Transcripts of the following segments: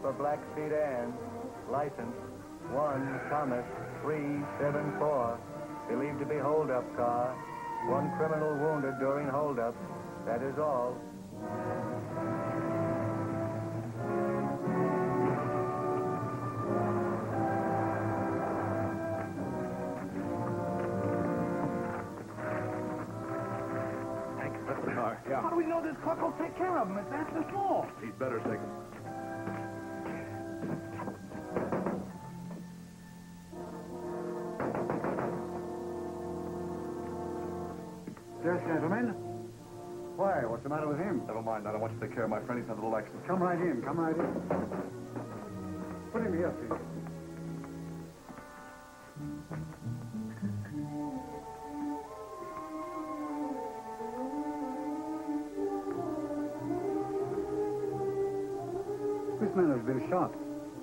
for Blackfeet Ann. License 1 Thomas 374. Believed to be hold-up car. 1 criminal wounded during hold-up. That is all. Yeah. How do we know this cook will take care of him? It's after small. He'd better take him. Yes, gentlemen. Why? What's the matter with him? Never mind. I don't want you to take care of my friend. He's had a little accident. Come right in. Come right in. Put him here, please. This man has been shot.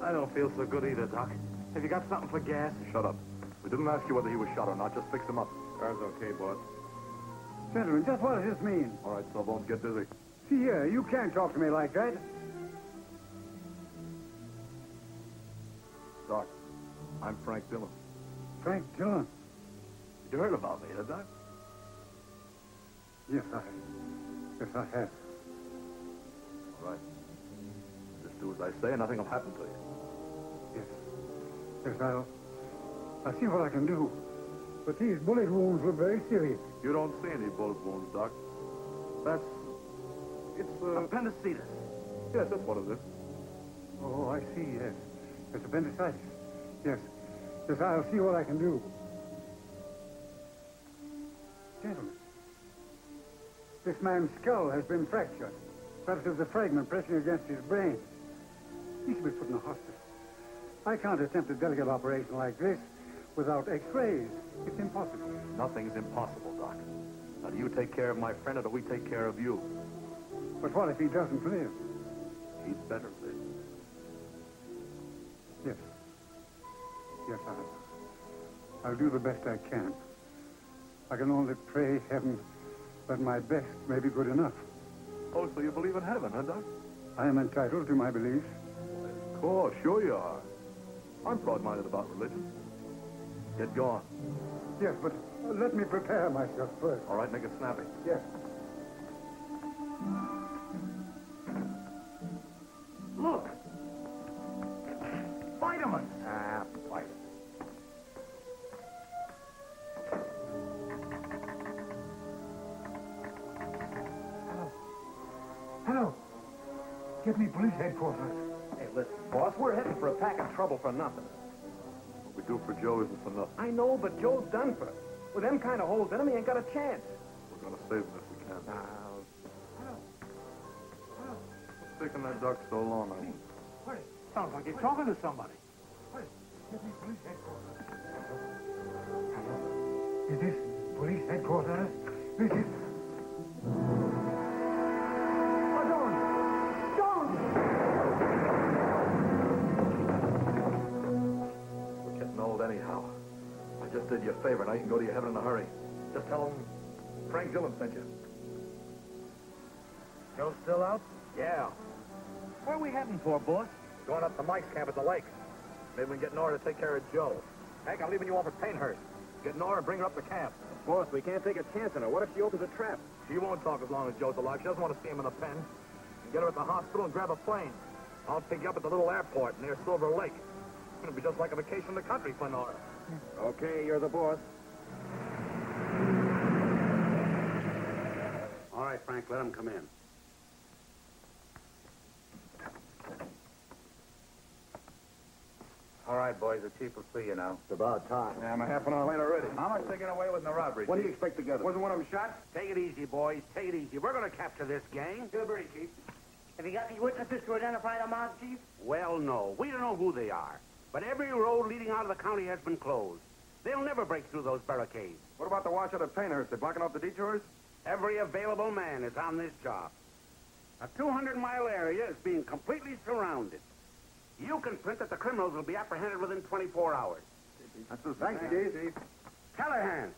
I don't feel so good either, Doc. Have you got something for gas? Shut up. We didn't ask you whether he was shot or not. Just fix him up. Car's okay, boss. Gentlemen, just what does this mean? All right, Sawbones, get busy. See here, you can't talk to me like that. Doc, I'm Frank Dillon. Frank Dillon. You heard about me, huh, Doc? Yes, I have. All right. Just do as I say and nothing will happen to you. Yes. Yes, I'll see what I can do. But these bullet wounds look very serious. You don't see any bullet wounds, Doc. It's Appendicitis. Yes, that's what it is. Oh, I see, yes. It's appendicitis. Yes. Yes, I'll see what I can do. Gentlemen, this man's skull has been fractured. Perhaps there's a fragment pressing against his brain. He should be put in a hospital. I can't attempt a delicate operation like this without x-rays. It's impossible. Nothing's impossible, Doc. Now, do you take care of my friend or do we take care of you? But what if he doesn't live? He'd better live. Yes. Yes, I'll do the best I can. I can only pray heaven that my best may be good enough. Oh, so you believe in heaven, huh, Doc? I am entitled to my beliefs. Of course, sure you are. I'm broad-minded about religion. Get going. Yes, but let me prepare myself first. All right, make it snappy. Yes. Look. Vitamins. Ah, fight it. Hello. Get me police headquarters. Hey, listen, boss, we're heading for a pack of trouble for nothing. What we do for Joe isn't for nothing. I know, but Joe's done for. With them kind of holes in him, he ain't got a chance. We're going to save him if we can. What's taking that duck so long? Sounds like he's talking to somebody. Get me police headquarters. Hello. Is this police headquarters? This is... Anyhow, I just did you a favor. Now you can go to your heaven in a hurry. Just tell them Frank Dillon sent you. Joe's still out? Yeah. Where are we heading for, boss? Going up to Mike's camp at the lake. Maybe we can get Nora to take care of Joe. Hank, I'm leaving you off at Painthurst. Get Nora and bring her up to camp. Boss, we can't take a chance on her. What if she opens a trap? She won't talk as long as Joe's alive. She doesn't want to see him in the pen. Get her at the hospital and grab a plane. I'll pick you up at the little airport near Silver Lake. It'll be just like a vacation in the country for Nora. Okay, you're the boss. All right, Frank, let him come in. All right, boys, the chief will see you now. It's about time. Yeah, I'm a half an hour late already. How much they get away with in the robbery? What do you expect to get us? Wasn't one of them shot? Take it easy, boys. Take it easy. We're going to capture this gang. Delivery, Chief. Have you got any witnesses to identify the mob, Chief? Well, no. We don't know who they are. But every road leading out of the county has been closed. They'll never break through those barricades. What about the washout at Painthurst? They're blocking off the detours? Every available man is on this job. A 200-mile area is being completely surrounded. You can print that the criminals will be apprehended within 24 hours. That's the thanks, Chief. Callahan.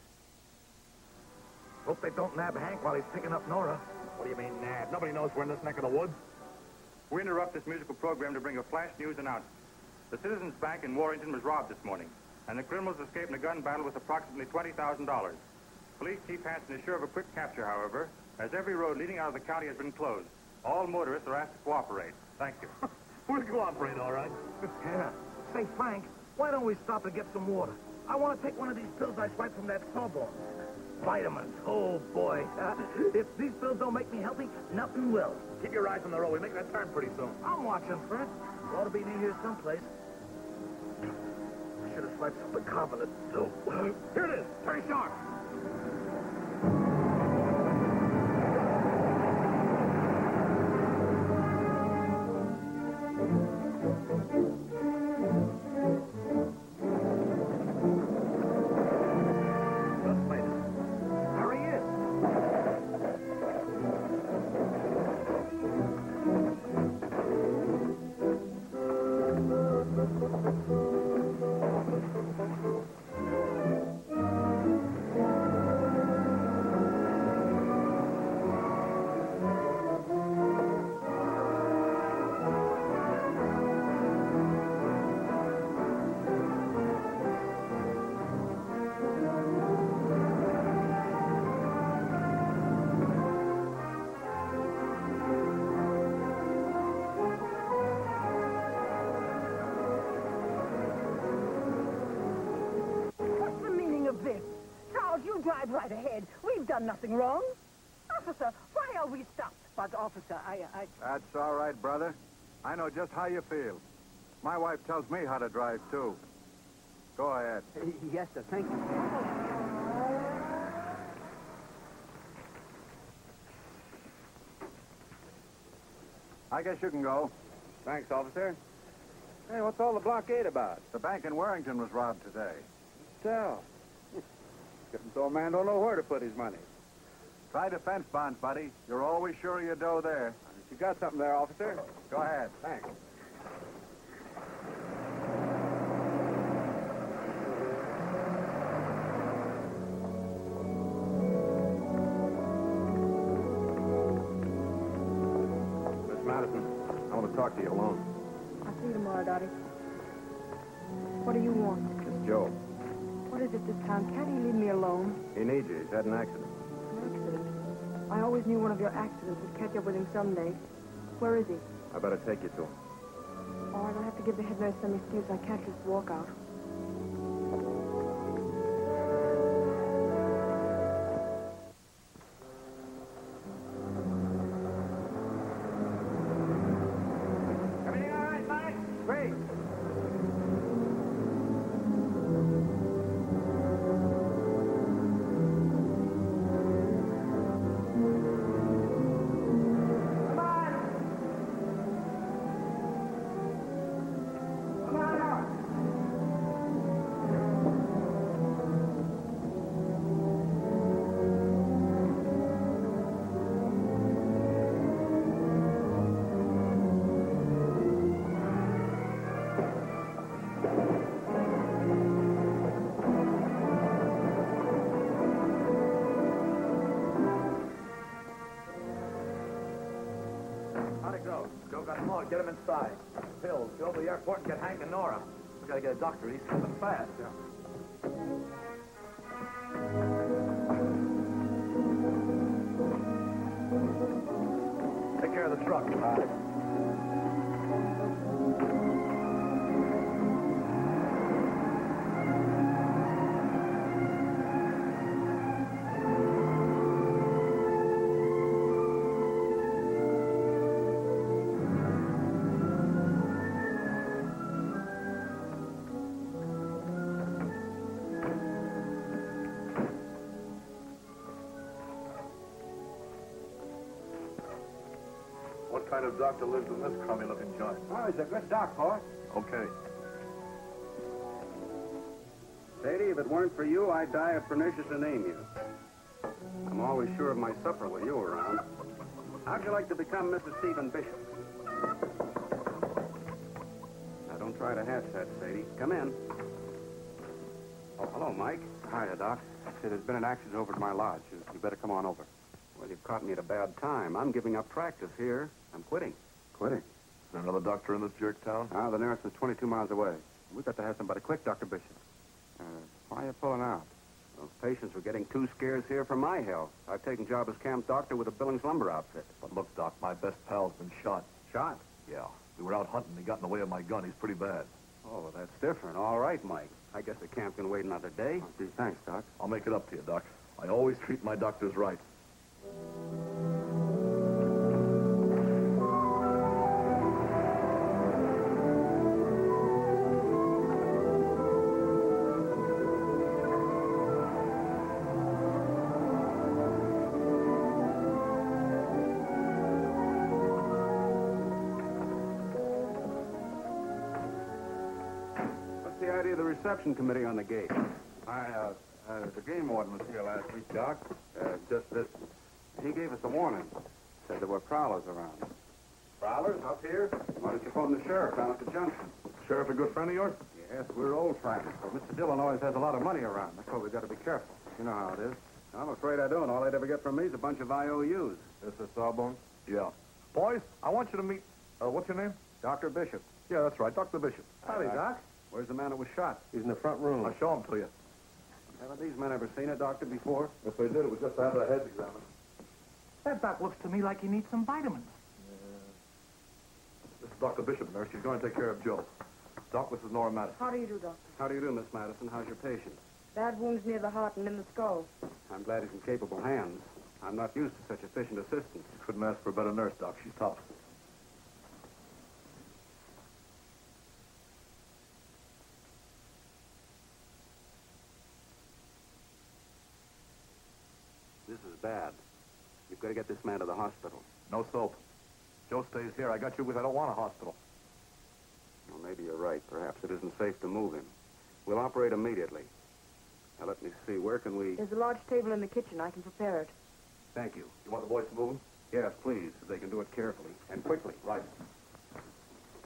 Hope they don't nab Hank while he's picking up Nora. What do you mean, nab? Nobody knows we're in this neck of the woods. We interrupt this musical program to bring a flash news announcement. The Citizens Bank in Warrington was robbed this morning, and the criminals escaped in a gun battle with approximately $20,000. Police Chief Hanson is sure of a quick capture, however, as every road leading out of the county has been closed. All motorists are asked to cooperate. Thank you. We'll cooperate, all right. Yeah. Say, Frank, why don't we stop and get some water? I want to take one of these pills I swiped from that snowball. Vitamins. Oh, boy. If these pills don't make me healthy, nothing will. Keep your eyes on the road. We make that turn pretty soon. I'm watching, Fred. Ought to be near here someplace. I should have swiped some bicarbonate, too. Here it is. Turn sharp. Drive right ahead. We've done nothing wrong. Officer, why are we stopped? But, officer, I... That's all right, brother. I know just how you feel. My wife tells me how to drive, too. Go ahead. Yes, sir. Thank you. I guess you can go. Thanks, officer. Hey, what's all the blockade about? The bank in Warrington was robbed today. So? So a man don't know where to put his money. Try defense bonds, buddy. You're always sure of your dough there. You got something there, officer? Go ahead. Thanks. Miss Madison, I want to talk to you alone. I'll see you tomorrow, Dottie. What do you want? It's Joe. What is it this time? Can't he leave me alone? He needs you. He's had an accident. An accident? I always knew one of your accidents would catch up with him someday. Where is he? I better take you to him. All right, I'll have to give the head nurse some excuse. I can't just walk out. Everything all right, Mike? Great. How'd it go? Joe got them all. Get them inside. Pills. Go to the airport and get Hank and Nora. We gotta get a doctor. He's coming fast. Take care of the truck. What kind of doctor lives in this crummy-looking joint? Oh, he's a good doc, boss. Okay. Sadie, if it weren't for you, I'd die of pernicious anemia. I'm always sure of my supper with you around. How'd you like to become Mrs. Stephen Bishop? Now, don't try to hatch that, Sadie. Come in. Oh, hello, Mike. Hiya, Doc. Say, there's been an accident over at my lodge. You better come on over. Well, you've caught me at a bad time. I'm giving up practice here. I'm quitting. Quitting? another doctor in this jerk town? Ah, the nearest is 22 miles away. We've got to have somebody quick, Dr. Bishop. Why are you pulling out? Those patients were getting too scarce here for my health. I've taken job as camp doctor with a Billings lumber outfit. But look, Doc, my best pal's been shot. Shot? Yeah. We were out hunting. He got in the way of my gun. He's pretty bad. Oh, well, that's different. All right, Mike. I guess the camp can wait another day. Oh, gee, thanks, Doc. I'll make it up to you, Doc. I always treat my doctors right. What's the idea of the reception committee on the gate? The game warden was here last week, Doc. Just this. He gave us a warning. Said there were prowlers around. Prowlers up here? Why don't you phone the sheriff down at the junction? Sheriff a good friend of yours? Yes, we're old friends. But Mr. Dillon always has a lot of money around. That's why we've got to be careful. You know how it is. I'm afraid I don't. All they'd ever get from me is a bunch of IOUs. This is Sawbones? Yeah. Boys, I want you to meet... what's your name? Dr. Bishop. Yeah, that's right. Dr. Bishop. Howdy, Doc. Where's the man that was shot? He's in the front room. I'll show him to you. Haven't these men ever seen a doctor before? If they did, it was just to have their heads examined. That doc looks to me like he needs some vitamins. This is Dr. Bishop, nurse. She's going to take care of Joe. Doc, this is Nora Madison. How do you do, Doctor? How do you do, Miss Madison? How's your patient? Bad wounds near the heart and in the skull. I'm glad he's in capable hands. I'm not used to such efficient assistance. Couldn't ask for a better nurse, Doc. She's tough. This is bad. You've got to get this man to the hospital. No soap. Joe stays here. I got you because I don't want a hospital. Well, maybe you're right. Perhaps it isn't safe to move him. We'll operate immediately. Now, let me see. Where can we... There's a large table in the kitchen. I can prepare it. Thank you. You want the boys to move him? Yes, please. If they can do it carefully and quickly. Right.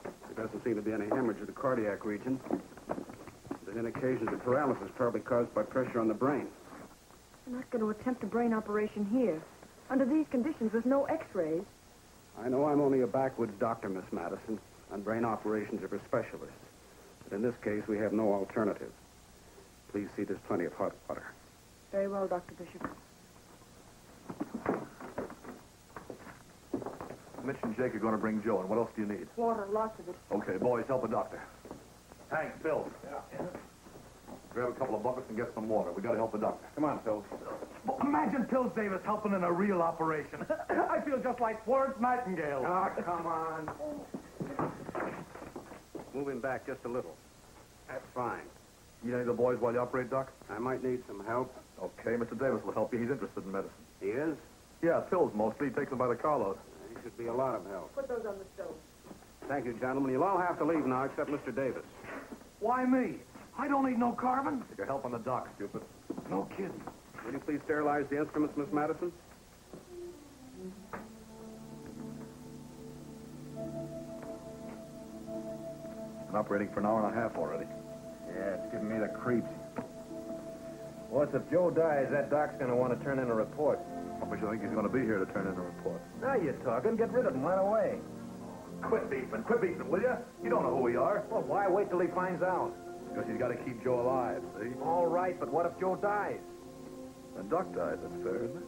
There doesn't seem to be any hemorrhage of the cardiac region. There's indications of paralysis probably caused by pressure on the brain. I'm not going to attempt a brain operation here. Under these conditions, with no x-rays. I know I'm only a backwoods doctor, Miss Madison, and brain operations are for specialists. But in this case, we have no alternative. Please see there's plenty of hot water. Very well, Dr. Bishop. Mitch and Jake are going to bring Joe, and what else do you need? Water, lots of it. Okay, boys, help a doctor. Hank, Phil. Yeah. Grab a couple of buckets and get some water. We got to help the doctor. Come on, Phil. Well, imagine Pills Davis helping in a real operation. I feel just like Florence Nightingale. Oh, come on. Move him back just a little. That's fine. You need any of the boys while you operate, Doc? I might need some help. Okay, Mr. Davis will help you. He's interested in medicine. He is? Yeah, pills mostly. He takes them by the carload. He should be a lot of help. Put those on the stove. Thank you, gentlemen. You'll all have to leave now except Mr. Davis. Why me? I don't need no carbon. You're helping the doc, stupid. No kidding. Will you please sterilize the instruments, Miss Madison? Been operating for an hour and a half already. Yeah, it's giving me the creeps. What's if Joe dies, that doc's going to want to turn in a report. How much do you think he's going to be here to turn in a report? Now you're talking. Get rid of him right away. Quit beefing, will you? You don't know who we are. Well, why wait till he finds out? Because he's got to keep Joe alive, see? All right, but what if Joe dies? When Doc dies, that's fair, isn't it?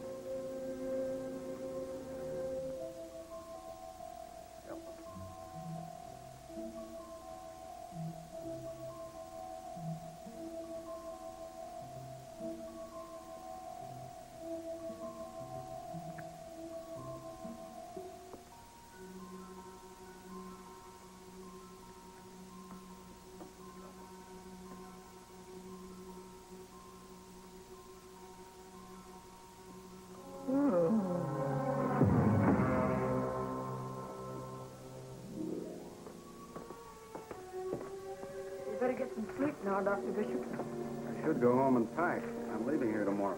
You better get some sleep now, Dr. Bishop. I should go home and pack. I'm leaving here tomorrow.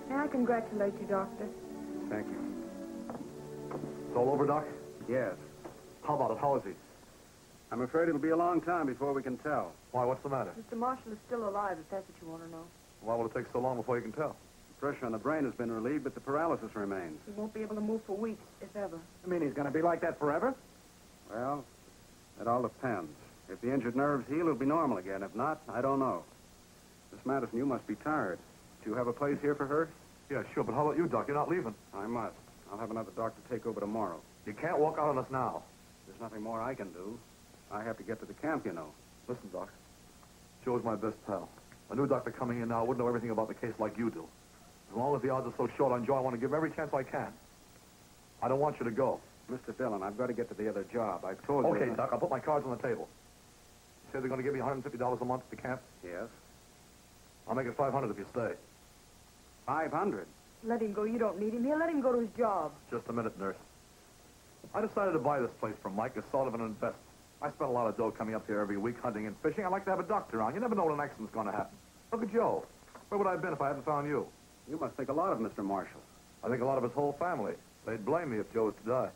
May I congratulate you, Doctor? Thank you. It's all over, Doc? Yes. How about it? How is he? I'm afraid it'll be a long time before we can tell. Why, what's the matter? Mr. Marshall is still alive, if that's what you want to know. Why will it take so long before you can tell? The pressure on the brain has been relieved, but the paralysis remains. He won't be able to move for weeks, if ever. You mean he's going to be like that forever? Well, it all depends. If the injured nerves heal, it'll be normal again. If not, I don't know. Miss Madison, you must be tired. Do you have a place here for her? Yeah, sure, but how about you, Doc? You're not leaving. I must. I'll have another doctor take over tomorrow. You can't walk out on us now. There's nothing more I can do. I have to get to the camp, you know. Listen, Doc. Joe's my best pal. A new doctor coming in now wouldn't know everything about the case like you do. As long as the odds are so short on Joe, I want to give him every chance I can. I don't want you to go. Mr. Dillon, I've got to get to the other job. I've told you... Okay, Doc, I'll put my cards on the table. You say they're going to give me $150 a month at the camp? Yes. I'll make it $500 if you stay. 500? Let him go. You don't need him here. Let him go to his job. Just a minute, nurse. I decided to buy this place from Mike as sort of an investment. I spent a lot of dough coming up here every week hunting and fishing. I like to have a doctor around. You never know when an accident's going to happen. Look at Joe. Where would I have been if I hadn't found you? You must think a lot of Mr. Marshall. I think a lot of his whole family. They'd blame me if Joe was to die.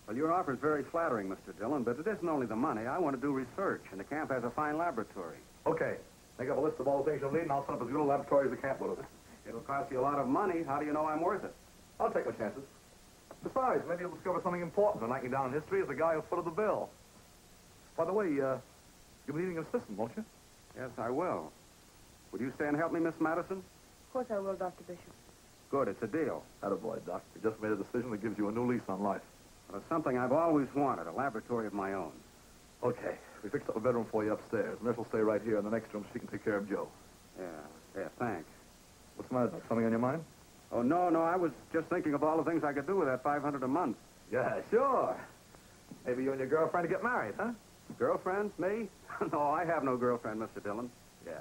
Well, your offer is very flattering, Mr. Dillon, but it isn't only the money. I want to do research, and the camp has a fine laboratory. Okay. Make up a list of all the things you'll need, and I'll set up as good a laboratory as the camp will. It'll cost you a lot of money. How do you know I'm worth it? I'll take my chances. Besides, maybe you'll discover something important and knock you down in history as the guy who footed the bill. By the way, you'll be needing an assistant, won't you? Yes, I will. Would you stay and help me, Miss Madison? Of course I will, Dr. Bishop. Good, it's a deal. Attaboy, Doc. You just made a decision that gives you a new lease on life. Well, it's something I've always wanted, a laboratory of my own. Okay. We fixed up a bedroom for you upstairs. Nurse will stay right here in the next room so she can take care of Joe. Yeah, thanks. What's the matter, Doc? Something on your mind? Oh, no, I was just thinking of all the things I could do with that $500 a month. Yeah, sure. Maybe you and your girlfriend to get married, huh? Girlfriend? Me? No, I have no girlfriend, Mr. Dillon. Yeah.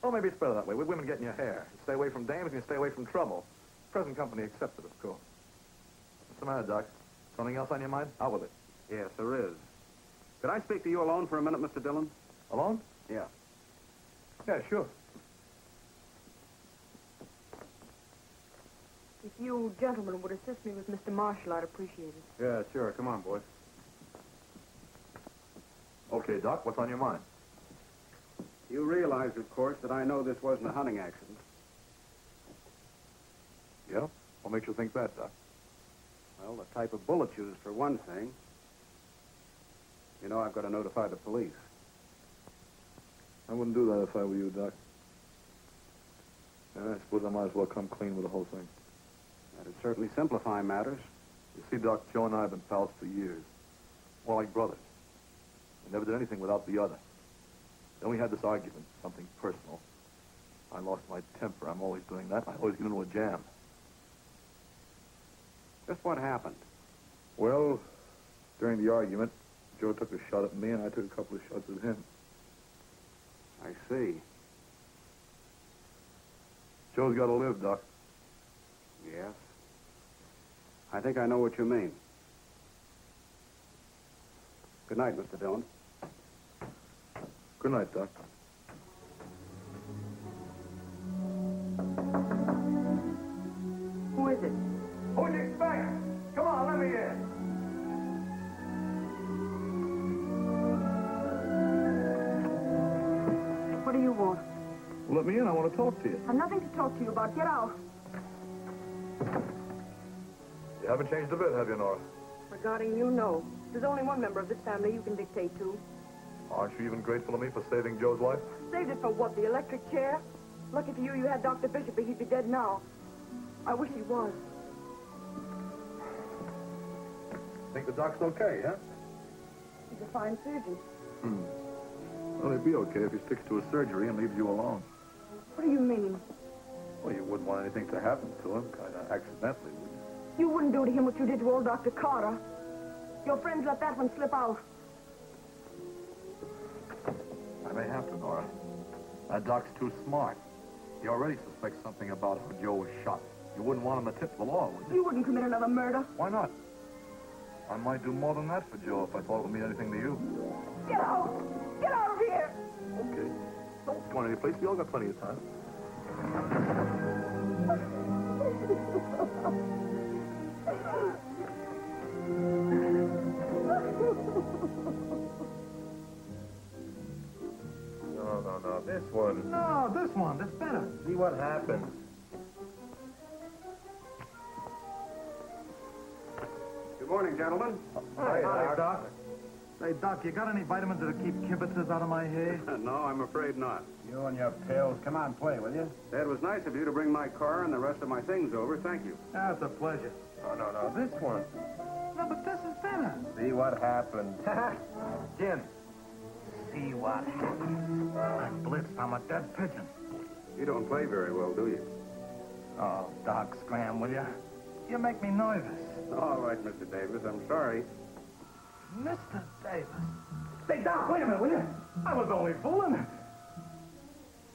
Well, maybe it's better that way. With women getting your hair. You stay away from dames and you stay away from trouble. Present company accepted, of course. What's the matter, Doc? Something else on your mind? Out with it. Yes, there is. Could I speak to you alone for a minute, Mr. Dillon? Alone? Yeah. Yeah, sure. If you gentlemen would assist me with Mr. Marshall, I'd appreciate it. Yeah, sure. Come on, boys. Okay, Doc, what's on your mind? You realize, of course, that I know this wasn't a hunting accident. Yeah? What makes you think that, Doc? Well, the type of bullet used, for one thing. You know, I've got to notify the police. I wouldn't do that if I were you, Doc. Yeah, I suppose I might as well come clean with the whole thing. That'd certainly simplify matters. You see, Doc, Joe and I have been pals for years. More like brothers. We never did anything without the other. Then we had this argument, something personal. I lost my temper. I'm always doing that. I always get into a jam. Just what happened? Well, during the argument, Joe took a shot at me, and I took a couple of shots at him. I see. Joe's got to live, Doc. Yes. I think I know what you mean. Good night, Mr. Dillon. Good night, Doc. Who is it? Who'd you expect? Come on, let me in. What do you want? Let me in. I want to talk to you. I've nothing to talk to you about. Get out. You haven't changed a bit, have you, Nora? Regarding you, no. There's only one member of this family you can dictate to. Aren't you even grateful to me for saving Joe's life? Saved it for what, the electric chair? Lucky for you, you had Dr. Bishop, or he'd be dead now. I wish he was. Think the doc's okay, huh? He's a fine surgeon. Well, he'd be okay if he sticks to his surgery and leaves you alone. What do you mean? Well, you wouldn't want anything to happen to him, kind of accidentally, would you? You wouldn't do to him what you did to old Dr. Carter. Your friends let that one slip out. I may have to, Nora. That doc's too smart. He already suspects something about how Joe was shot. You wouldn't want him to tip the law, would you? You wouldn't commit another murder. Why not? I might do more than that for Joe if I thought it would mean anything to you. Get out! Get out of here! Okay. Don't go any place. We all got plenty of time. No. This one. No, this one. That's better. See what happens. Good morning. morning, gentlemen. Hi, Doc. Hey, Doc, you got any vitamins that'll keep kibitzers out of my hair? No, I'm afraid not. You and your pills. Come on, play, will you? It was nice of you to bring my car and the rest of my things over. Thank you. That's a pleasure. Oh, no, this one. No, but this is better. See what happened. Gin. See what happened. I'm blitzed. I'm a dead pigeon. You don't play very well, do you? Oh, Doc, scram, will you? You make me nervous. All right, Mr. Davis. I'm sorry. Mr. Davis. Hey, Doc, wait a minute, will you? I was only fooling.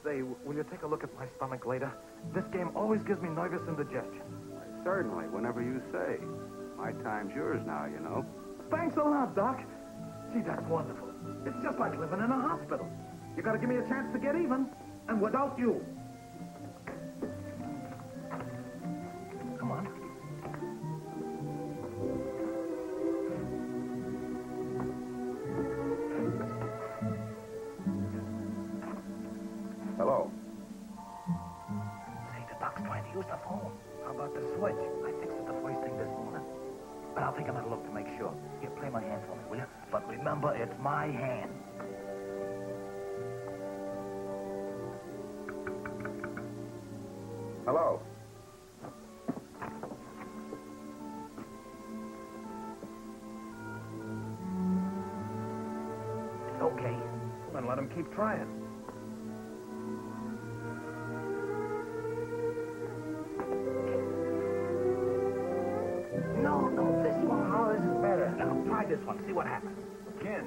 Say, will you take a look at my stomach later? This game always gives me nervous indigestion. Certainly, whenever you say. My time's yours now, you know. Thanks a lot, Doc. Gee, that's wonderful. It's just like living in a hospital. You gotta give me a chance to get even, and without you. Come on. Hello. Say, the Doc's trying to use the phone. How about the switch? I fixed it the first thing this morning. But I'll take another look to make sure. Here, play my hand for me, will you? But remember, it's my hand. Hello. It's okay. Then let him keep trying. No, this one. Oh, this is better. Now, try this one. See what happens. Gin.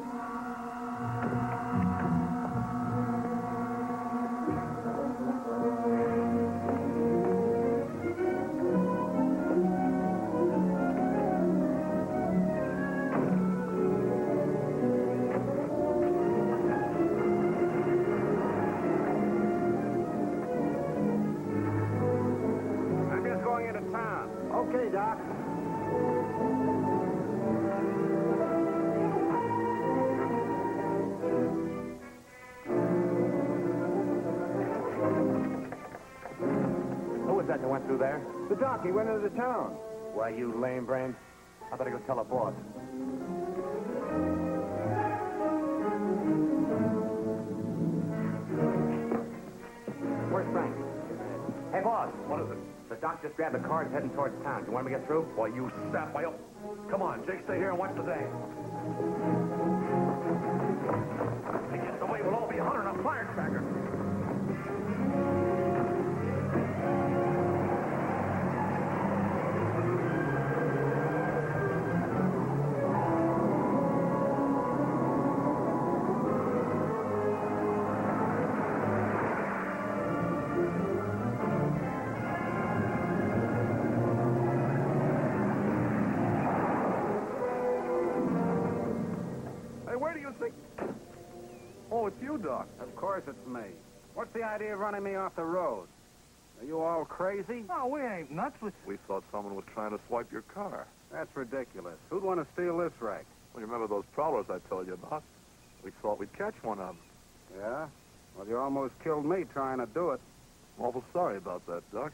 I'm just going into town. Okay, Doc. Who was that that went through there? The Doc, he went into town. Why, you lame brains. I better go tell the boss. Where's Frank? Hey, boss. What is it? The Doc just grabbed the car and heading towards town. You want me to get through? Boy, you sap. Come on, Jake, stay here and watch the day. If he gets away, we'll all be hunting a firecracker. Hey, where do you think... Oh, it's you, Doc. Of course it's me. What's the idea of running me off the road? Are you all crazy? No, we ain't nuts. We thought someone was trying to swipe your car. That's ridiculous. Who'd want to steal this wreck? Well, you remember those prowlers I told you about? We thought we'd catch one of them. Yeah? Well, you almost killed me trying to do it. I'm awful sorry about that, Doc.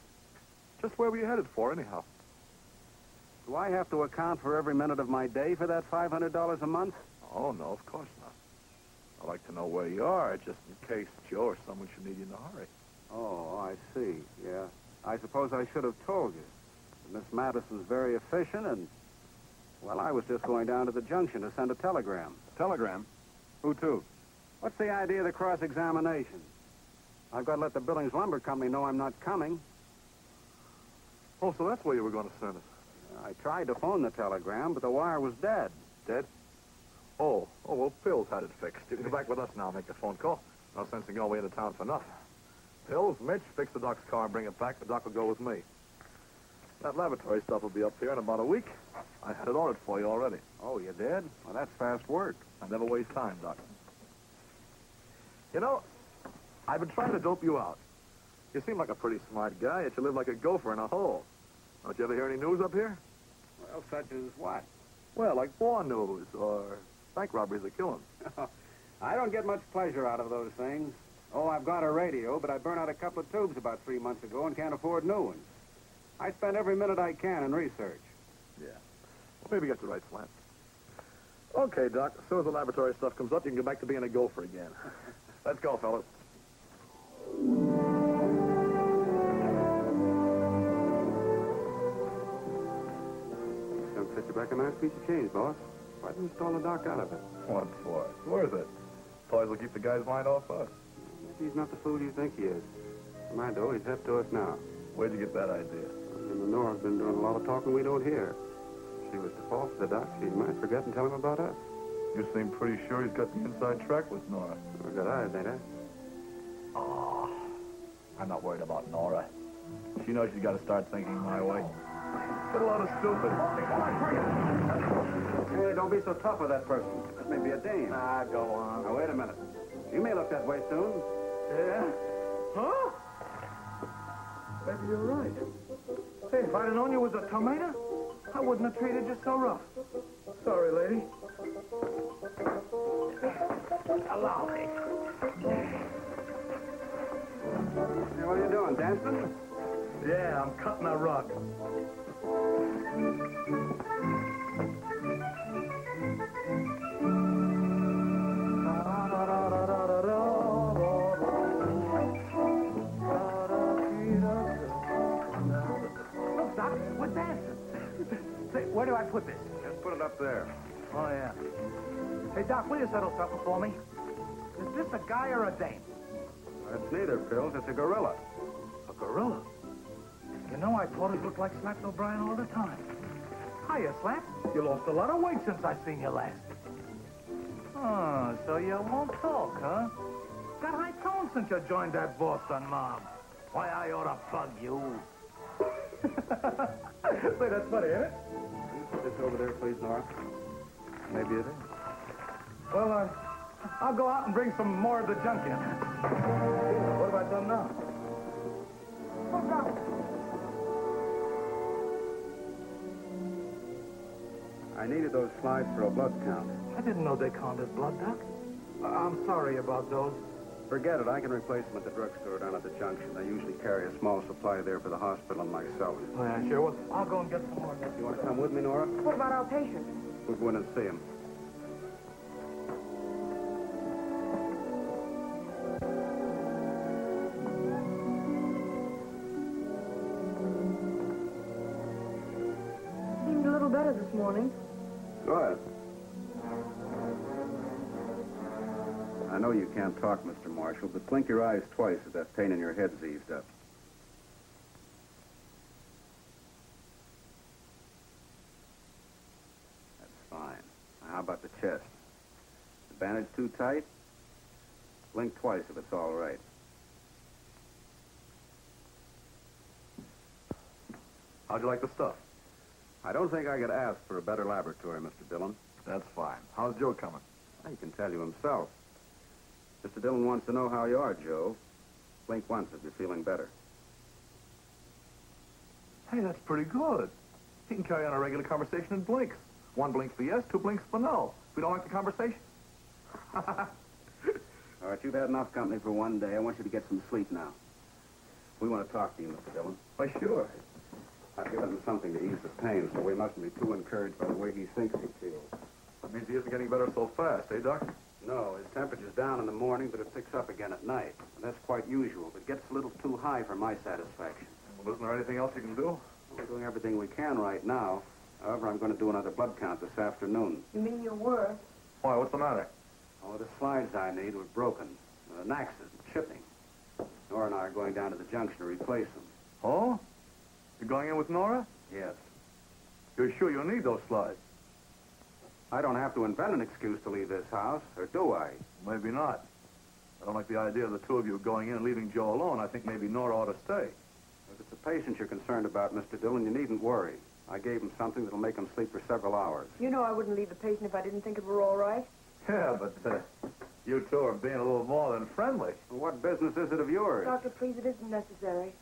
Just where were you headed for, anyhow? Do I have to account for every minute of my day for that $500 a month? Oh, no, of course not. I'd like to know where you are, just in case Joe or someone should need you in a hurry. Oh, I see. Yeah. I suppose I should have told you. Miss Madison's very efficient, and, well, I was just going down to the junction to send a telegram. Telegram? Who to? What's the idea of the cross-examination? I've got to let the Billings Lumber Company know I'm not coming. Oh, so that's where you were going to send us. I tried to phone the telegram, but the wire was dead. Dead? Oh, well, Phil's had it fixed. You can go back with us now and make the phone call. No sense in going away into town for nothing. Phil's, Mitch, fix the Doc's car and bring it back. The Doc will go with me. That laboratory stuff will be up here in about a week. I had it ordered for you already. Oh, you did? Well, that's fast work. I never waste time, Doc. You know, I've been trying to dope you out. You seem like a pretty smart guy, yet you live like a gopher in a hole. Don't you ever hear any news up here? Well, such as what? Well, like war news or bank robberies or killings. I don't get much pleasure out of those things. Oh, I've got a radio, but I burned out a couple of tubes about 3 months ago and can't afford new ones. I spend every minute I can in research. Yeah. Well, maybe get the right slant. Okay, Doc. As soon as the laboratory stuff comes up, you can go back to being a gopher again. Let's go, fellas. Don't set you back a nice piece of change, boss. Why didn't you stall the doc out of it? What for? It's worth it. Toys will keep the guy's mind off us. Maybe he's not the fool you think he is. For my dough, he's hep to us now. Where'd you get that idea? Nora's been doing a lot of talking we don't hear. If she was to fall for the doc, she might forget and tell him about us. You seem pretty sure he's got the inside track with Nora. I've got eyes, ain't I? Oh, I'm not worried about Nora. She knows she's got to start thinking my way. Get a lot of stupid. Hey, don't be so tough with that person. That may be a dame. Ah, go on. Now, wait a minute. You may look that way soon. Yeah? Huh? Maybe you're right. Say, if I'd have known you was a tomato, I wouldn't have treated you so rough. Sorry, lady. Allow me. Hey, what are you doing, dancing? Yeah, I'm cutting a rug. Look, Doc, we're dancing. Say, where do I put this? Just put it up there. Oh, yeah. Hey, Doc, will you settle something for me? Is this a guy or a dame? It's neither, Phil. It's a gorilla. A gorilla? You know, I thought it looked like Slaps O'Brien all the time. Hiya, Slaps. You lost a lot of weight since I seen you last. Oh, so you won't talk, huh? Got high tone since you joined that Boston mob. Why, I ought to bug you. Say, that's funny, ain't it? Can you put this over there, please, Nora? Maybe it is. Well, I'll go out and bring some more of the junk in. What have I done now? Oh, Doc. I needed those slides for a blood count. I didn't know they counted blood, Doc. I'm sorry about those. Forget it. I can replace them at the drugstore down at the junction. They usually carry a small supply there for the hospital and myself. Oh, yeah, sure. Well, I'll go and get some more. You want to come with me, Nora? What about our patient? We'll go in and see him. Seemed a little better this morning. Good. I know you can't talk, Mr. Marshall, but blink your eyes twice if that pain in your head's eased up. That's fine. Now, how about the chest? The bandage too tight? Blink twice if it's all right. How'd you like the stuff? I don't think I could ask for a better laboratory, Mr. Dillon. That's fine. How's Joe coming? He can tell you himself. Mr. Dillon wants to know how you are, Joe. Blink once if you're feeling better. Hey, that's pretty good. He can carry on a regular conversation in blinks. One blink for yes, two blinks for no. If we don't like the conversation. All right, you've had enough company for one day. I want you to get some sleep now. We want to talk to you, Mr. Dillon. Why, sure. I've given him something to ease the pain, so we mustn't be too encouraged by the way he thinks he feels. That means he isn't getting better so fast, eh, Doc? No, his temperature's down in the morning, but it picks up again at night. And that's quite usual, but gets a little too high for my satisfaction. Well, isn't there anything else you can do? We're doing everything we can right now. However, I'm going to do another blood count this afternoon. You mean you were? Why, what's the matter? Oh, the slides I need were broken. An accident, chipping. Nora and I are going down to the junction to replace them. Oh? You're going in with Nora? Yes. You're sure you'll need those slides? I don't have to invent an excuse to leave this house, or do I? Maybe not. I don't like the idea of the two of you going in and leaving Joe alone. I think maybe Nora ought to stay. If it's a patient you're concerned about, Mr. Dillon, you needn't worry. I gave him something that'll make him sleep for several hours. You know I wouldn't leave the patient if I didn't think it were all right. Yeah, but you two are being a little more than friendly. Well, what business is it of yours? Doctor, please, it isn't necessary.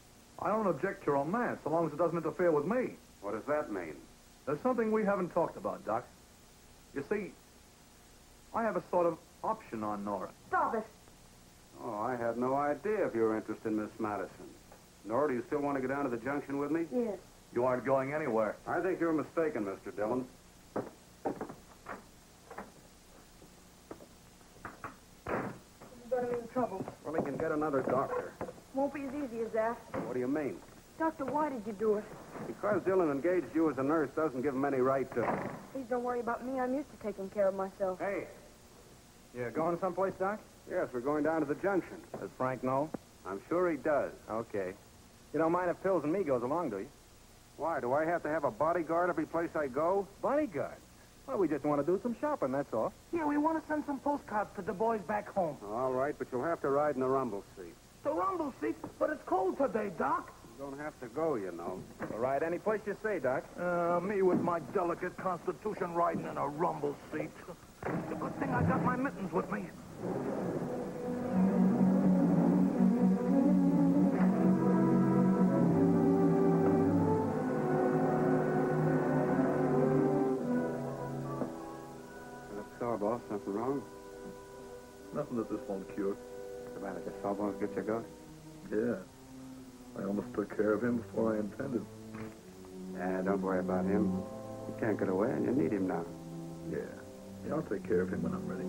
I don't object to romance, so long as it doesn't interfere with me. What does that mean? There's something we haven't talked about, Doc. You see, I have a sort of option on Nora. Stop it. Oh, I had no idea of your interest in Miss Madison. Nora, do you still want to go down to the junction with me? Yes. You aren't going anywhere. I think you're mistaken, Mr. Dillon. get another doctor. Won't be as easy as that. What do you mean? Doctor, why did you do it? Because Dillon engaged you as a nurse doesn't give him any right to... Please don't worry about me. I'm used to taking care of myself. Hey, you going someplace, Doc? Yes, we're going down to the junction. Does Frank know? I'm sure he does. Okay. You don't mind if Pills and me goes along, do you? Why, do I have to have a bodyguard every place I go? Bodyguard? Well, we just want to do some shopping, that's all. Yeah, we want to send some postcards to the boys back home. All right, but you'll have to ride in the rumble seat. The rumble seat? But it's cold today, Doc. You don't have to go, you know. We'll ride any place you say, Doc. Me with my delicate constitution riding in a rumble seat. The good thing I got my mittens with me. So, boss, nothing wrong? Nothing that this won't cure. The matter, the Sawbones get you going? Yeah. I almost took care of him before I intended. Don't worry about him. He can't get away, and you need him now. Yeah. Yeah, I'll take care of him when I'm ready.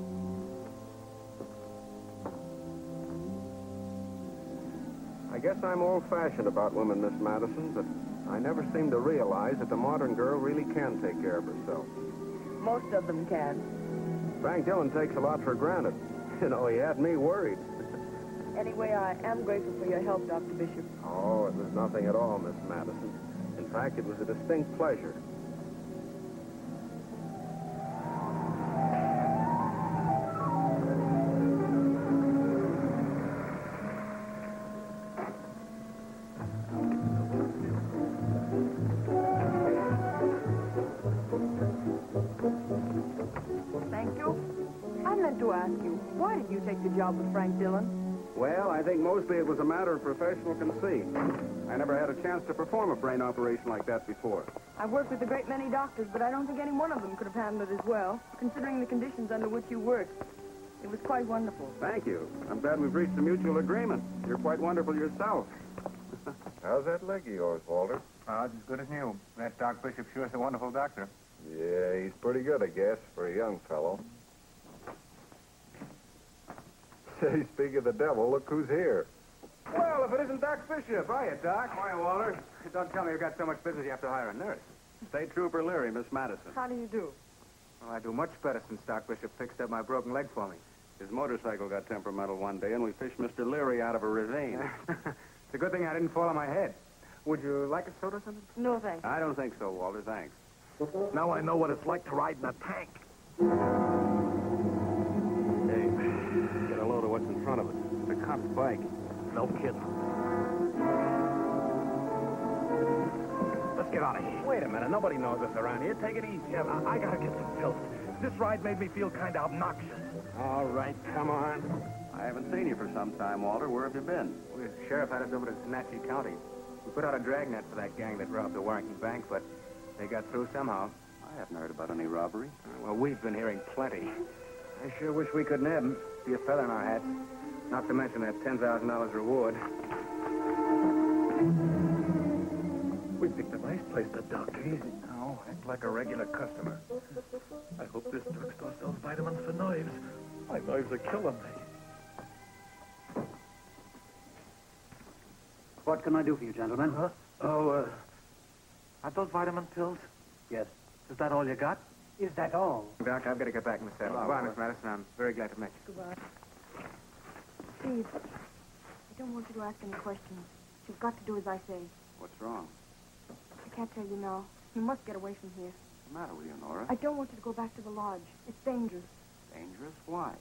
I guess I'm old-fashioned about women, Miss Madison, but I never seem to realize that the modern girl really can take care of herself. Most of them can. Frank Dillon takes a lot for granted. You know, he had me worried. Anyway, I am grateful for your help, Dr. Bishop. Oh, it was nothing at all, Miss Madison. In fact, it was a distinct pleasure. Thank you. I meant to ask you, why did you take the job with Frank Dillon? Well, I think mostly it was a matter of professional conceit. I never had a chance to perform a brain operation like that before. I've worked with a great many doctors, but I don't think any one of them could have handled it as well, considering the conditions under which you worked. It was quite wonderful. Thank you. I'm glad we've reached a mutual agreement. You're quite wonderful yourself. How's that leg of yours, Walter? Oh, it's as good as new. That Doc Bishop sure is a wonderful doctor. Yeah, he's pretty good, I guess, for a young fellow. Say, speak of the devil, look who's here. Well, if it isn't Doc Bishop. Hiya, Doc. Hiya, Walter. Don't tell me you've got so much business you have to hire a nurse. State Trooper Leary, Miss Madison. How do you do? Well, I do much better since Doc Bishop fixed up my broken leg for me. His motorcycle got temperamental one day, and we fished Mr. Leary out of a ravine. It's a good thing I didn't fall on my head. Would you like a soda or something? No, thanks. I don't think so, Walter. Thanks. Now I know what it's like to ride in a tank. Hey, get a load of what's in front of us. It's a cop's bike. No kidding. Let's get out of here. Wait a minute. Nobody knows us around here. Take it easy. Yeah, I gotta get some pills. This ride made me feel kind of obnoxious. All right, come on. I haven't seen you for some time, Walter. Where have you been? Well, the sheriff had us over to Wenatchee County. We put out a dragnet for that gang that robbed the Warrington Bank, but they got through somehow. I haven't heard about any robbery. Well, we've been hearing plenty. I sure wish we could nab them. Be a feather in our hats. Not to mention that $10,000 reward. We picked a nice place to duck. Easy now. Act like a regular customer. I hope this drugstore sells vitamins for knives. My knives are killing me. What can I do for you, gentlemen? Huh? Are those vitamin pills? Yes. Is that all you got? Is that all? Doc, I've got to get back in the saddle. Goodbye, Miss Madison. I'm very glad to meet you. Goodbye. Steve, I don't want you to ask any questions. You've got to do as I say. What's wrong? I can't tell you now. You must get away from here. What's the matter with you, Nora? I don't want you to go back to the lodge. It's dangerous. Dangerous? Why?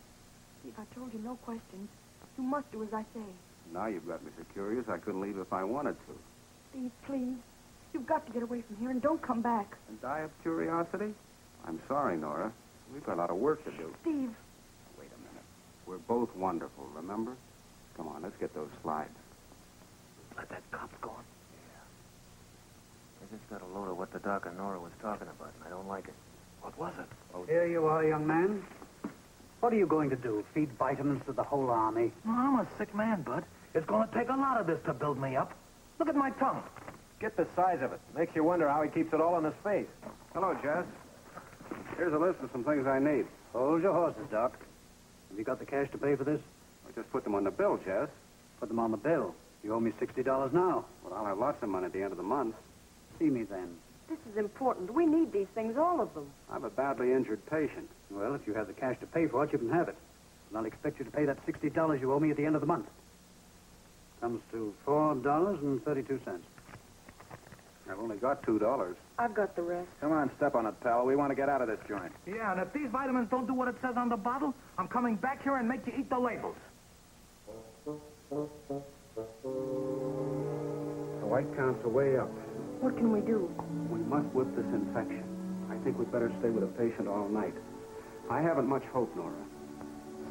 Steve, I told you no questions. You must do as I say. Now you've got me so curious I couldn't leave if I wanted to. Steve, please. You've got to get away from here and don't come back. And die of curiosity? I'm sorry, Nora. We've got a lot of work to do. Steve. Wait a minute. We're both wonderful, remember? Come on, let's get those slides. Let that cop go. I just got a load of what the doc and Nora was talking about, and I don't like it. What was it? Oh, here you are, young man. What are you going to do? Feed vitamins to the whole army? No, I'm a sick man, Bud. It's going to take a lot of this to build me up. Look at my tongue. Get the size of it. Makes you wonder how he keeps it all on his face. Hello, Jess. Here's a list of some things I need. Hold your horses, Doc. Have you got the cash to pay for this? I just put them on the bill, Jess. Put them on the bill. You owe me $60 now. Well, I'll have lots of money at the end of the month. See me then. This is important. We need these things, all of them. I'm a badly injured patient. Well, if you have the cash to pay for it, you can have it. And I'll expect you to pay that $60 you owe me at the end of the month. Comes to $4.32. I've only got $2. I've got the rest. Come on, step on it, pal. We want to get out of this joint. Yeah, and if these vitamins don't do what it says on the bottle, I'm coming back here and make you eat the labels. The white counts are way up. What can we do? We must whip this infection. I think we'd better stay with the patient all night. I haven't much hope, Nora.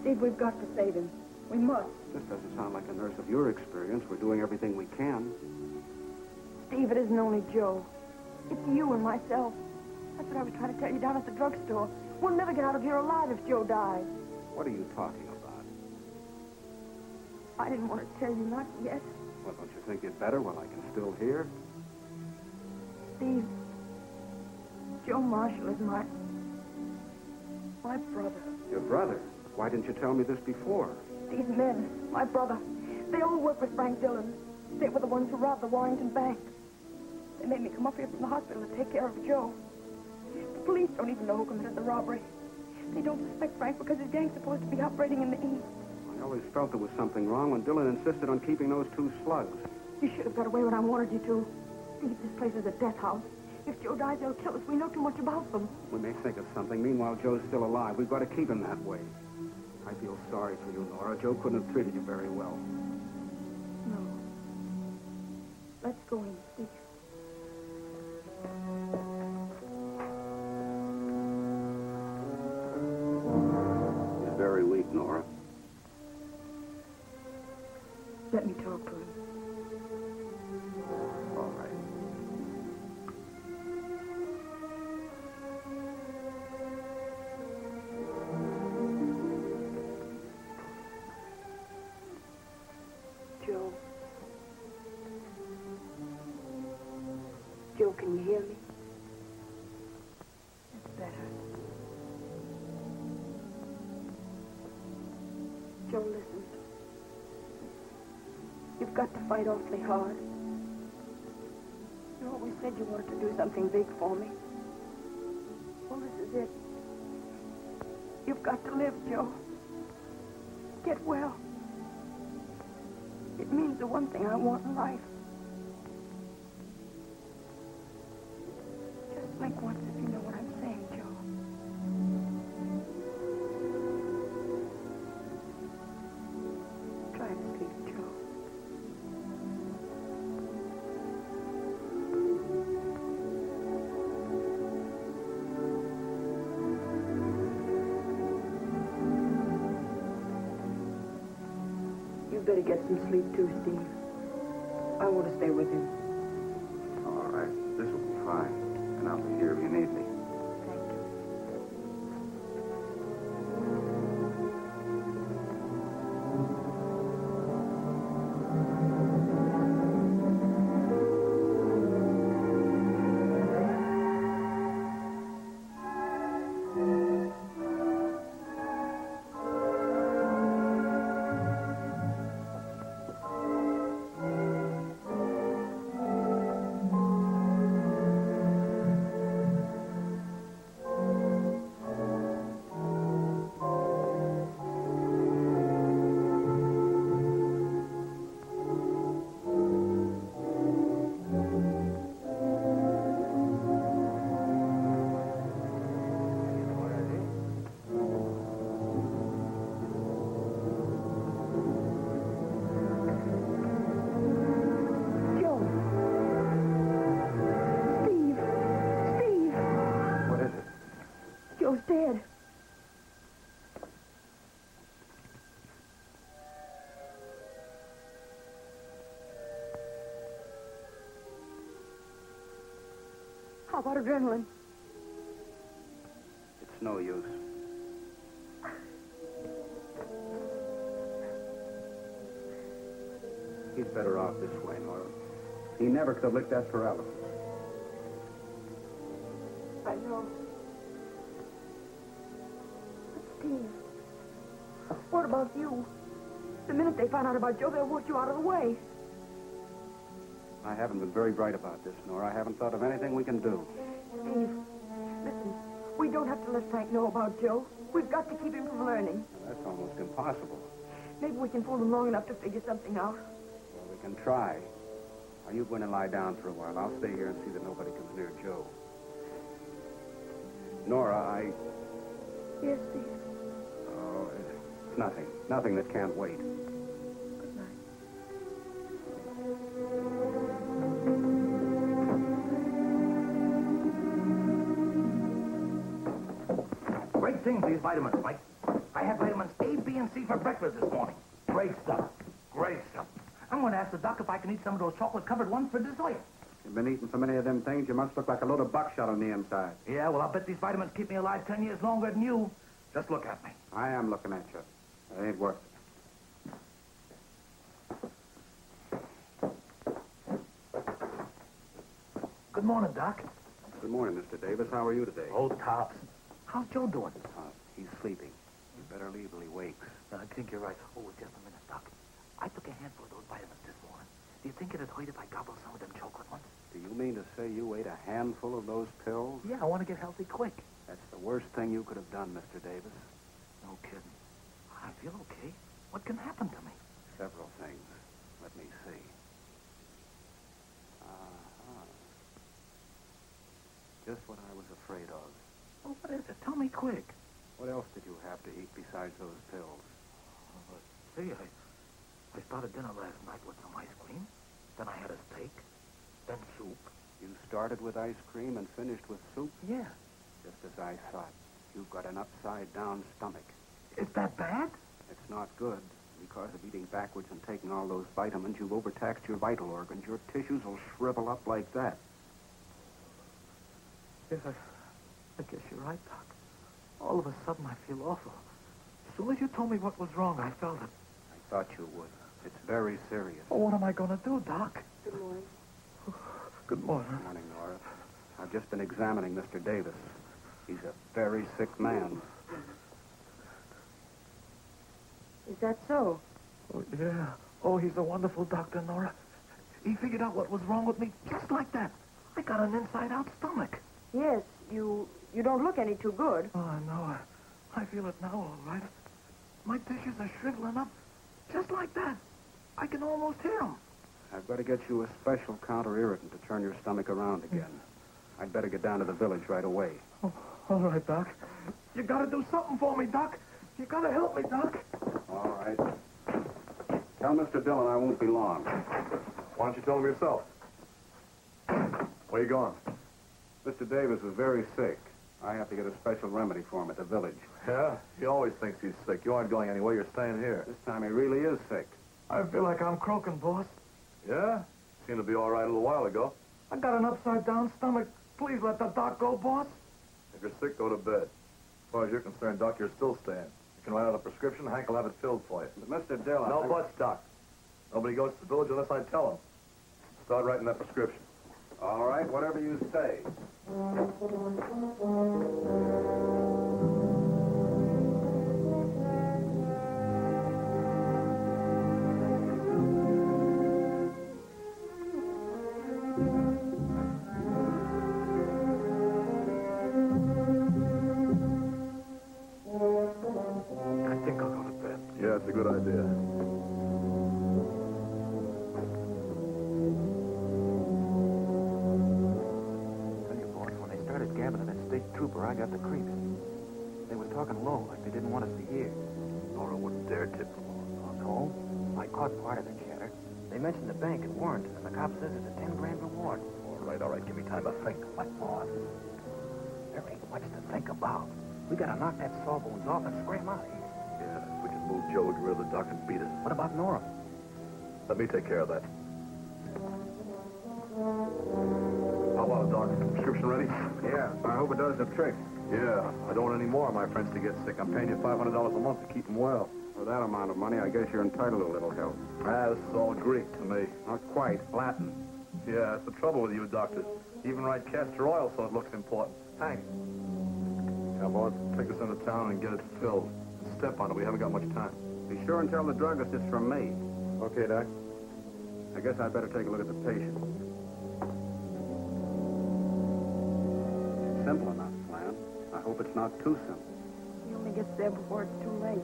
Steve, we've got to save him. We must. This doesn't sound like a nurse of your experience. We're doing everything we can. Steve, it isn't only Joe. It's you and myself. That's what I was trying to tell you down at the drugstore. We'll never get out of here alive if Joe dies. What are you talking about? I didn't want to tell you, not yet. Well, don't you think you'd better while I can still hear? Steve, Joe Marshall is my brother. Your brother? Why didn't you tell me this before? These men, my brother, they all work with Frank Dillon. They were the ones who robbed the Warrington Bank. They made me come up here from the hospital to take care of Joe. The police don't even know who committed the robbery. They don't suspect Frank because his gang's supposed to be operating in the East. I always felt there was something wrong when Dillon insisted on keeping those 2 slugs. You should have got away when I wanted you to. Steve, this place is a death house. If Joe dies, they'll kill us. We know too much about them. We may think of something. Meanwhile, Joe's still alive. We've got to keep him that way. I feel sorry for you, Nora. Joe couldn't have treated you very well. No. Let's go in, Steve. He's very weak, Nora. Let me talk to him. All right. Joe. Joe, can you hear me? That's better. Joe, listen. You've got to fight awfully hard. You always said you wanted to do something big for me. Well, this is it. You've got to live, Joe. Get well. It means the one thing I want in life. Just blink once if you know what I'm saying, Joe. Try to sleep, Joe. You better get some sleep too, Steve. I want to stay with him. All right. This will be fine. And I'll be here if you need me. Joe's dead. How about adrenaline? It's no use. He's better off this way, Nora. He never could have licked that paralysis. I know. But Steve, what about you? The minute they find out about Joe, they'll work you out of the way. I haven't been very bright about this, Nora. I haven't thought of anything we can do. Steve, listen, we don't have to let Frank know about Joe. We've got to keep him from learning. That's almost impossible. Maybe we can fool him long enough to figure something out. Well, we can try. Now, you go in and lie down for a while. I'll stay here and see that nobody comes near Joe. Nora, Yes, Steve. Oh, it's nothing. Nothing that can't wait. Good night. Great things, these vitamins, Mike. I had vitamins A, B, and C for breakfast this morning. Great stuff. Great stuff. I'm going to ask the doc if I can eat some of those chocolate-covered ones for dessert. You've been eating so many of them things, you must look like a load of buckshot on the inside. Yeah, well, I'll bet these vitamins keep me alive 10 years longer than you. Just look at me. I am looking at you. It ain't worth it. Good morning, Doc. Good morning, Mr. Davis. How are you today? Oh, tops. How's Joe doing? He's sleeping. You better leave till he wakes. I think you're right. Oh, just a minute, Doc. I took a handful of those vitamins this morning. Do you think it'd hurt if I gobble some of them chocolate ones? Do you mean to say you ate a handful of those pills? Yeah, I want to get healthy quick. That's the worst thing you could have done, Mr. Davis. No kidding. I feel okay. What can happen to me? Several things. Let me see. Just what I was afraid of. Oh, what is it? Tell me quick. What else did you have to eat besides those pills? See, I started dinner last night with some ice cream. Then I had a steak. Then soup. You started with ice cream and finished with soup? Yeah. Just as I thought. You've got an upside-down stomach. Is that bad? It's not good. Because of eating backwards and taking all those vitamins, you've overtaxed your vital organs. Your tissues will shrivel up like that. Yes, I guess you're right, Doc. All of a sudden, I feel awful. As soon as you told me what was wrong, I felt it. I thought you would. It's very serious. Well, what am I going to do, Doc? Good morning. Good morning. Good morning, Nora. I've just been examining Mr. Davis. He's a very sick man. Is that so? Oh, yeah. Oh, he's a wonderful doctor, Nora. He figured out what was wrong with me just like that. I got an inside-out stomach. Yes, you don't look any too good. Oh, I know. I feel it now, all right. My tissues are shriveling up just like that. I can almost hear them. I've got to get you a special counter-irritant to turn your stomach around again. I'd better get down to the village right away. Oh, all right, Doc. You got to do something for me, Doc. You got to help me, Doc. All right. Tell Mr. Dillon I won't be long. Why don't you tell him yourself? Where you going? Mr. Davis is very sick. I have to get a special remedy for him at the village. Yeah? He always thinks he's sick. You aren't going anywhere. You're staying here. This time he really is sick. I feel like I'm croaking, boss. Yeah? Seemed to be all right a little while ago. I got an upside-down stomach. Please let the doc go, boss. If you're sick, go to bed. As far as you're concerned, Doc, you're still staying. You can write out a prescription. Hank will have it filled for you. But Mr. Dillon... No buts, Doc. Nobody goes to the village unless I tell them. Start writing that prescription. All right, whatever you say. I think I'll go to bed. Yeah, it's a good idea. Gabbing to that state trooper, I got the creeps. They were talking low, like they didn't want us to hear. Nora wouldn't dare tip them Oh, no? I caught part of the chatter. They mentioned the bank in Warrenton, and the cop says it's a 10-grand reward. All right, give me time to think. What, boss? There ain't much to think about. We gotta knock that sawbones off and scram out of here. Yeah, if we can move Joe, get rid of the doc and beat it. What about Nora? Let me take care of that. How about it, Doc? Prescription ready? Yeah, I hope it does the trick. Yeah, I don't want any more of my friends to get sick. I'm paying you $500 a month to keep them well. For that amount of money, I guess you're entitled to a little help. This is all Greek to me. Not quite. Latin. Yeah, that's the trouble with you doctors. Even write castor oil so it looks important. Hank. Yeah, boss, take this into town and get it filled. Step on it. We haven't got much time. Be sure and tell the druggist it's from me. Okay, Doc. I guess I'd better take a look at the patient. Simple enough, Flan. I hope it's not too simple. He only gets there before it's too late.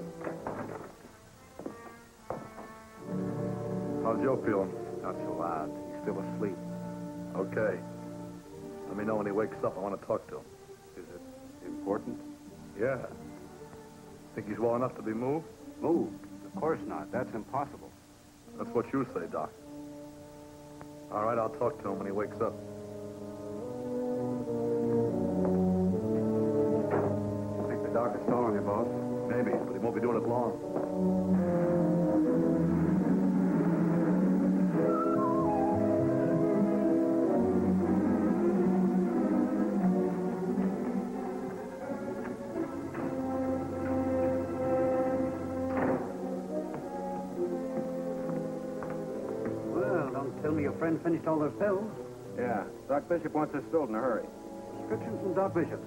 How's Joe feeling? Not so loud. He's still asleep. Okay. Let me know when he wakes up. I want to talk to him. Is it important? Yeah. Think he's well enough to be moved? Moved? Of course not. That's impossible. That's what you say, Doc. All right, I'll talk to him when he wakes up. Think the doctor's calling you, boss? Maybe, but he won't be doing it long. Well, don't tell me your friend finished all those pills. Yeah. Doc Bishop wants this filled in a hurry. Prescription from Doc Bishop.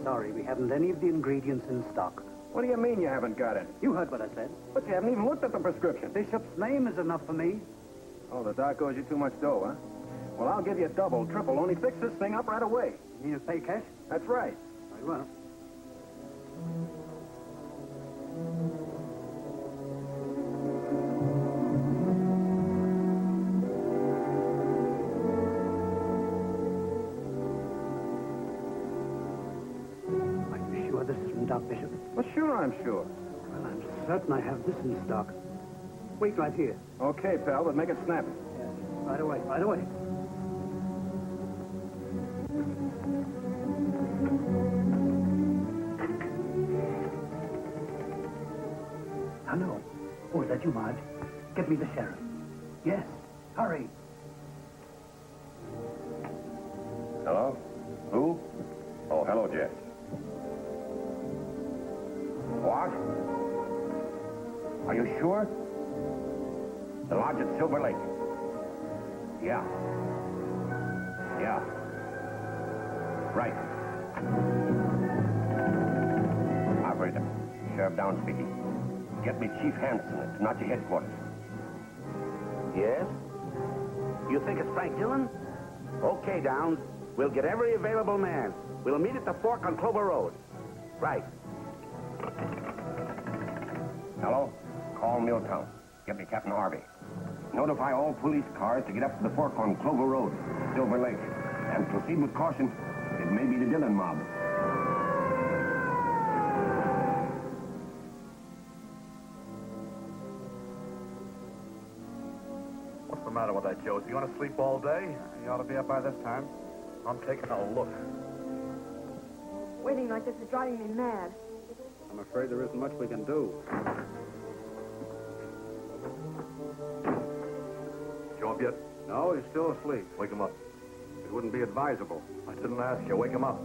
Sorry, we haven't any of the ingredients in stock. What do you mean you haven't got it? You heard what I said. But you haven't even looked at the prescription. Bishop's name is enough for me. Oh, the doc owes you too much dough, huh? Well, I'll give you double, triple, only fix this thing up right away. You need to pay cash? That's right. Very well. Are you sure this is from Doc Bishop? Well, sure, I'm sure. Well, I'm certain I have this in stock. Wait right here. Okay, pal, but make it snappy. Yes. Right away, right away. Hello. Oh, is that you, Marge? Get me the sheriff. Yes. Hurry. Hello? Who? Oh, hello, Jess. What? Are you sure? The lodge at Silver Lake. Yeah. Yeah. Right. Operator, Sheriff Downs speaking. Get me Chief Hanson at Tenachy headquarters. Yes? You think it's Frank Dillon? Okay, Downs. We'll get every available man. We'll meet at the fork on Clover Road. Right. Hello? Call Milltown. Get me Captain Harvey. Notify all police cars to get up to the fork on Clover Road, Silver Lake. And proceed with caution. It may be the Dillon mob. What's the matter with that, Joe? Is he going to sleep all day? He ought to be up by this time. I'm taking a look. Waiting like this is driving me mad. I'm afraid there isn't much we can do. Joe up yet? No, he's still asleep. Wake him up. It wouldn't be advisable. I didn't ask you. Wake him up.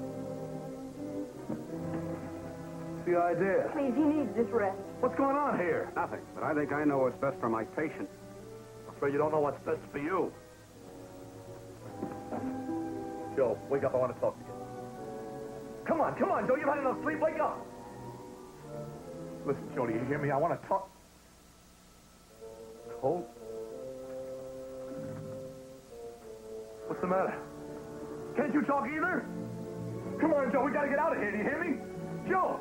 What's the idea? Please, he needs this rest. What's going on here? Nothing. But I think I know what's best for my patient. I'm afraid you don't know what's best for you. Joe, wake up. I want to talk to you. Come on, Joe. You've had enough sleep. Wake up. Listen, Joe, do you hear me? I want to talk. Cold? What's the matter? Can't you talk either? Come on, Joe. We got to get out of here. Do you hear me? Joe!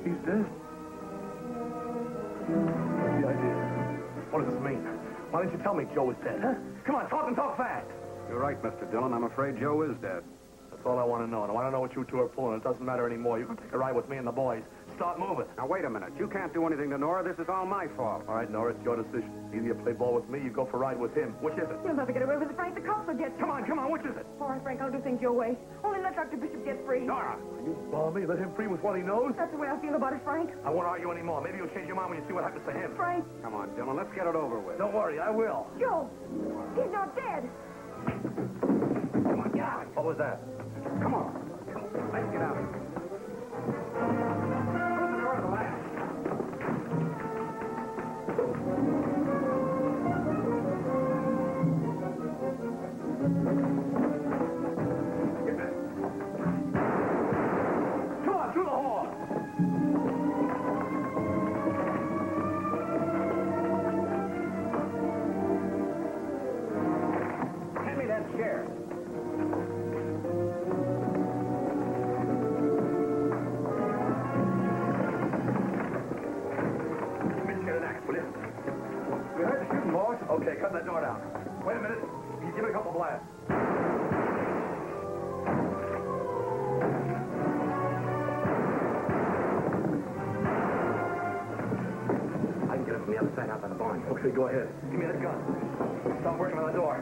He's dead. What's the idea? What does this mean? Why didn't you tell me Joe was dead, huh? Come on, talk and talk fast. You're right, Mr. Dillon. I'm afraid Joe is dead. That's all I want to know. And I want to know what you two are pulling. It doesn't matter anymore. You can take a ride with me and the boys. Start moving. Now, wait a minute. You can't do anything to Nora. This is all my fault. All right, Nora, it's your decision. Either you play ball with me, you go for a ride with him. Which is it? You'll never get away with it, Frank. The cops will get you. Come on, which is it? All right, Frank, I'll do things your way. Only let Dr. Bishop get free. Nora! Are you balmy? Let him free with what he knows? That's the way I feel about it, Frank. I won't argue anymore. Maybe you'll change your mind when you see what happens to him. Frank. Come on, Dillon. Let's get it over with. Don't worry, I will. Joe, he's not dead. Come on, get out. What was that? Come on. Let's get out. Okay, go ahead. Give me that gun. Start working on the door.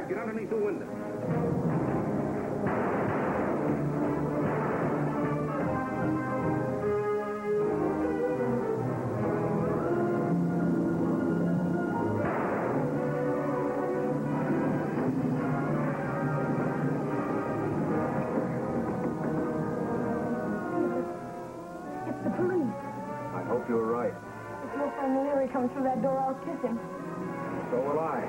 Get underneath the window. It's the police. I hope you're right. If your friend Larry comes through that door, I'll kiss him. So will I.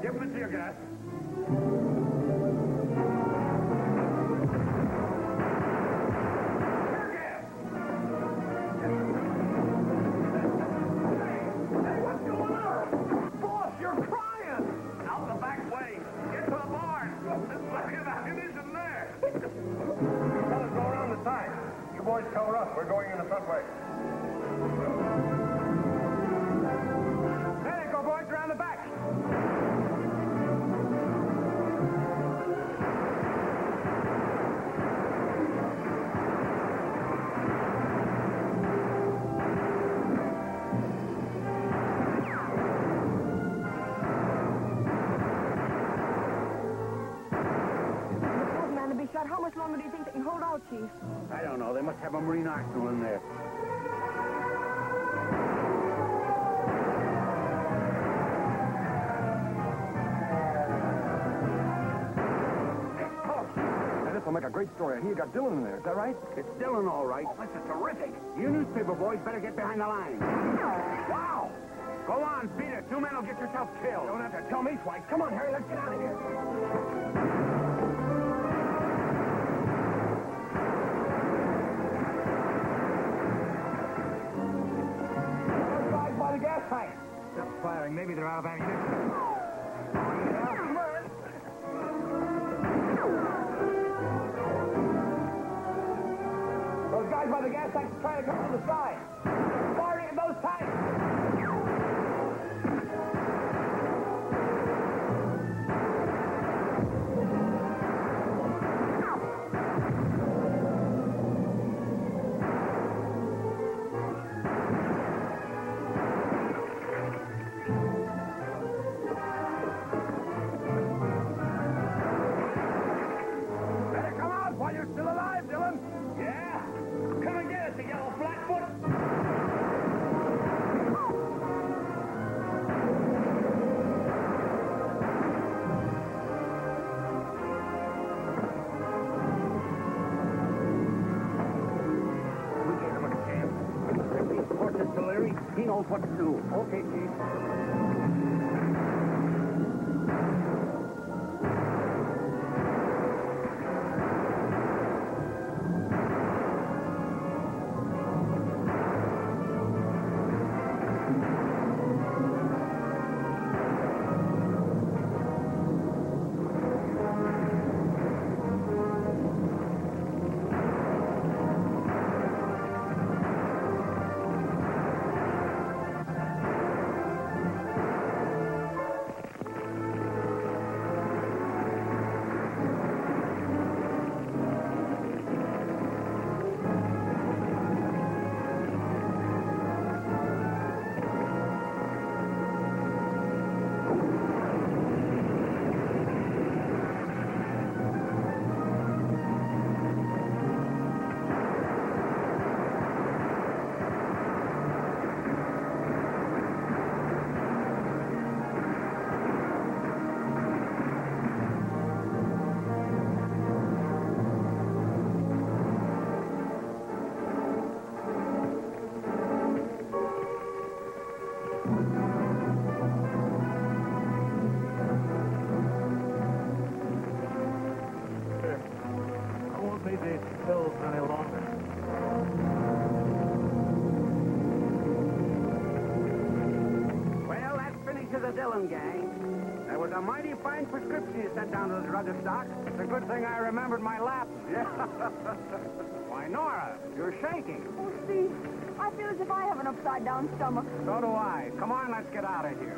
Give him the tear gas. What's going on? Boss, you're crying! Out the back way. Get to the barn. There's plenty of ammunition there. Fellas, go around the side. You boys cover up. We're going in the front way. There you go, boys, around the back. How much longer do you think they can hold out, Chief? I don't know. They must have a Marine arsenal in there. Now, this will make a great story. I hear you got Dillon in there. Is that right? It's Dillon, all right. Oh, this is terrific. You newspaper boys better get behind the line. Wow! Go on, beat it. 2 men will get yourself killed. Don't have to tell me twice. Come on, Harry. Let's get out of here. By the gas tank. Stop firing. Maybe they're out of ammunition. Those guys by the gas tank are trying to come from the side. Firing at those tanks. He knows what to do. Okay, Chief. won't need these pills any longer. Well, that finishes the Dillon gang. That was a mighty fine prescription you sent down to the druggist, Doc. It's a good thing I remembered my Latin. Yeah. Why, Nora, you're shaking. Oh, Steve, I feel as if I have an upside-down stomach. So do I. Come on, let's get out of here.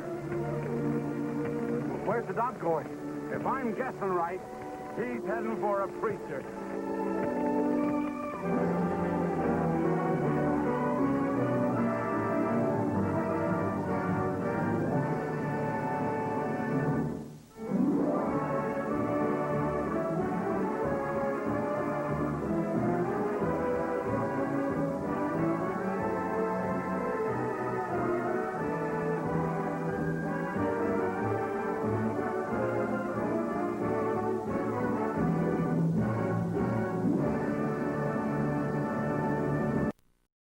Where's the doc going? If I'm guessing right, he's heading for a preacher.